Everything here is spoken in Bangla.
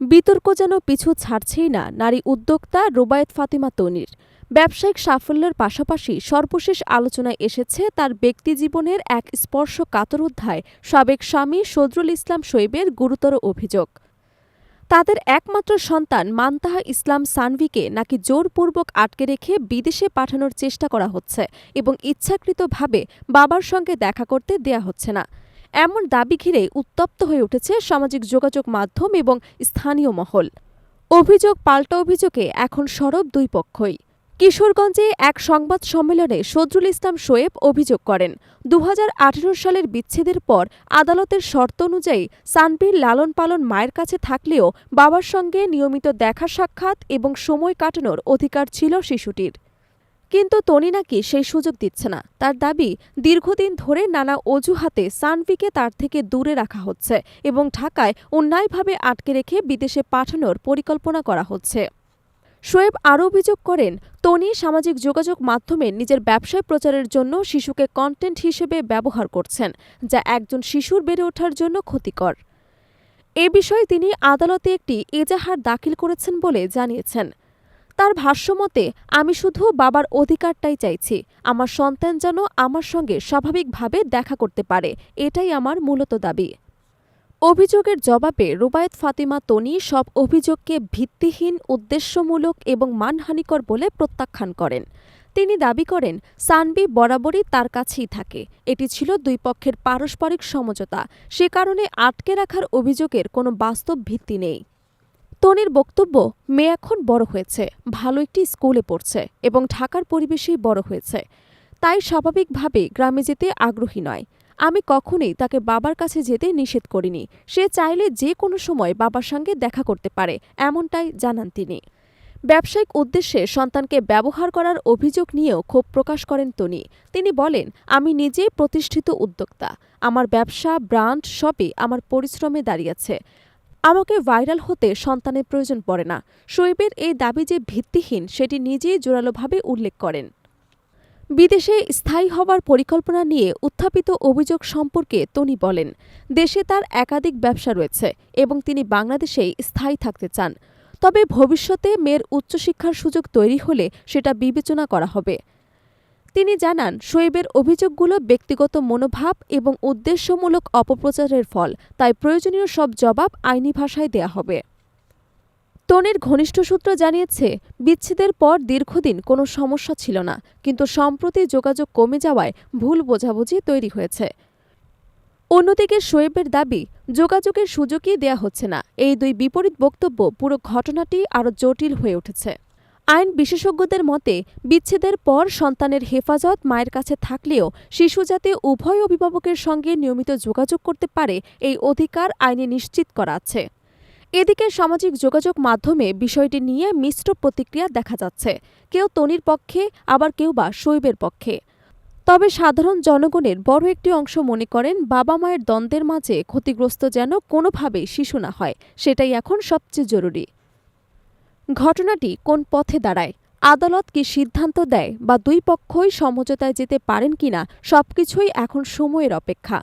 বিতর্ক যেন পিছু ছাড়ছেই না নারী উদ্যোক্তা রুবায়েত ফাতিমা তনির। ব্যবসায়িক সাফল্যের পাশাপাশি সর্বশেষ আলোচনায় এসেছে তার ব্যক্তিজীবনের এক স্পর্শকাতর অধ্যায় সাবেক স্বামী সদরুল ইসলাম শোয়েবের গুরুতর অভিযোগ। তাদের একমাত্র সন্তান মান্তাহা ইসলাম সানভীকে নাকি জোরপূর্বক আটকে রেখে বিদেশে পাঠানোর চেষ্টা করা হচ্ছে এবং ইচ্ছাকৃতভাবে বাবার সঙ্গে দেখা করতে দেয়া হচ্ছে না। এমন দাবি ঘিরে উত্তপ্ত হয়ে উঠেছে সামাজিক যোগাযোগ মাধ্যম এবং স্থানীয় মহল। অভিযোগ পাল্টা অভিযোগে এখন সরব দুই পক্ষই। কিশোরগঞ্জে এক সংবাদ সম্মেলনে সদরুল ইসলাম শোয়েব অভিযোগ করেন, ২০১৮ সালের বিচ্ছেদের পর আদালতের শর্ত অনুযায়ী সানভীর লালন পালন মায়ের কাছে থাকলেও বাবার সঙ্গে নিয়মিত দেখা সাক্ষাৎ এবং সময় কাটানোর অধিকার ছিল শিশুটির। কিন্তু তনি নাকি সেই সুযোগ দিচ্ছে না। তার দাবি, দীর্ঘদিন ধরে নানা অজুহাতে সানভীকে তার থেকে দূরে রাখা হচ্ছে এবং ঢাকায় অন্যায়ভাবে আটকে রেখে বিদেশে পাঠানোর পরিকল্পনা করা হচ্ছে। শোয়েব আরও অভিযোগ করেন, তনি সামাজিক যোগাযোগ মাধ্যমে নিজের ব্যবসায় প্রচারের জন্য শিশুকে কন্টেন্ট হিসেবে ব্যবহার করছেন, যা একজন শিশুর বেড়ে ওঠার জন্য ক্ষতিকর। এ বিষয়ে তিনি আদালতে একটি এজাহার দাখিল করেছেন বলে জানিয়েছেন। তার ভাষ্যমতে, আমি শুধু বাবার অধিকারটাই চাইছি, আমার সন্তান যেন আমার সঙ্গে স্বাভাবিকভাবে দেখা করতে পারে, এটাই আমার মূলত দাবি। অভিযোগের জবাবে রুবায়েত ফাতিমা তনি সব অভিযোগকে ভিত্তিহীন, উদ্দেশ্যমূলক এবং মানহানিকর বলে প্রত্যাখ্যান করেন। তিনি দাবি করেন, সানভী বরাবরই তার কাছেই থাকে। এটি ছিল দুই পক্ষের পারস্পরিক সমঝোতা, সে কারণে আটকে রাখার অভিযোগের কোনো বাস্তব ভিত্তি নেই। তনির বক্তব্য, মেয়ে এখন বড় হয়েছে, ভালো একটি স্কুলে পড়ছে এবং ঢাকার পরিবেশেই বড় হয়েছে, তাই স্বাভাবিকভাবেই গ্রামে যেতে আগ্রহী নয়। আমি কখনোই তাকে বাবার কাছে যেতে নিষেধ করিনি, সে চাইলে যে কোনো সময় বাবার সঙ্গে দেখা করতে পারে, এমনটাই জানান তিনি। ব্যবসায়িক উদ্দেশ্যে সন্তানকে ব্যবহার করার অভিযোগ নিয়েও ক্ষোভ প্রকাশ করেন তনি। তিনি বলেন, আমি নিজেই প্রতিষ্ঠিত উদ্যোক্তা, আমার ব্যবসা, ব্র্যান্ড সবই আমার পরিশ্রমে দাঁড়িয়েছে। আমাকে ভাইরাল হতে সন্তানের প্রয়োজন পড়ে না। শোয়েবের এই দাবি যে ভিত্তিহীন সেটি নিজেই জোরালোভাবে উল্লেখ করেন। বিদেশে স্থায়ী হবার পরিকল্পনা নিয়ে উত্থাপিত অভিযোগ সম্পর্কে তনি বলেন, দেশে তার একাধিক ব্যবসা রয়েছে এবং তিনি বাংলাদেশেই স্থায়ী থাকতে চান। তবে ভবিষ্যতে মেয়ের উচ্চশিক্ষার সুযোগ তৈরি হলে সেটা বিবেচনা করা হবে। তিনি জানান, শোয়েবের অভিযোগগুলো ব্যক্তিগত মনোভাব এবং উদ্দেশ্যমূলক অপপ্রচারের ফল, তাই প্রয়োজনীয় সব জবাব আইনি ভাষায় দেয়া হবে। তনির ঘনিষ্ঠ সূত্র জানিয়েছে, বিচ্ছেদের পর দীর্ঘদিন কোনো সমস্যা ছিল না, কিন্তু সম্প্রতি যোগাযোগ কমে যাওয়ায় ভুল বোঝাবুঝি তৈরি হয়েছে। অন্যদিকে শোয়েবের দাবি, যোগাযোগের সুযোগই দেয়া হচ্ছে না। এই দুই বিপরীত বক্তব্য পুরো ঘটনাটি আরও জটিল হয়ে উঠেছে। আইন বিশেষজ্ঞদের মতে, বিচ্ছেদের পর সন্তানের হেফাজত মায়ের কাছে থাকলেও শিশু যাতে উভয় অভিভাবকের সঙ্গে নিয়মিত যোগাযোগ করতে পারে, এই অধিকার আইনে নিশ্চিত করা আছে। এদিকে সামাজিক যোগাযোগ মাধ্যমে বিষয়টি নিয়ে মিশ্র প্রতিক্রিয়া দেখা যাচ্ছে। কেউ তনির পক্ষে, আবার কেউ বা শোয়েবের পক্ষে। তবে সাধারণ জনগণের বড় একটি অংশ মনে করেন, বাবা মায়ের দ্বন্দ্বের মাঝে ক্ষতিগ্রস্ত যেন কোনোভাবেই শিশু না হয়, সেটাই এখন সবচেয়ে জরুরি। ঘটনাটি কোন পথে দাঁড়ায়, আদালত কি সিদ্ধান্ত দেয় বা দুই পক্ষই সমঝোতায় যেতে পারেন কিনা, সবকিছুই এখন সময়ের অপেক্ষা।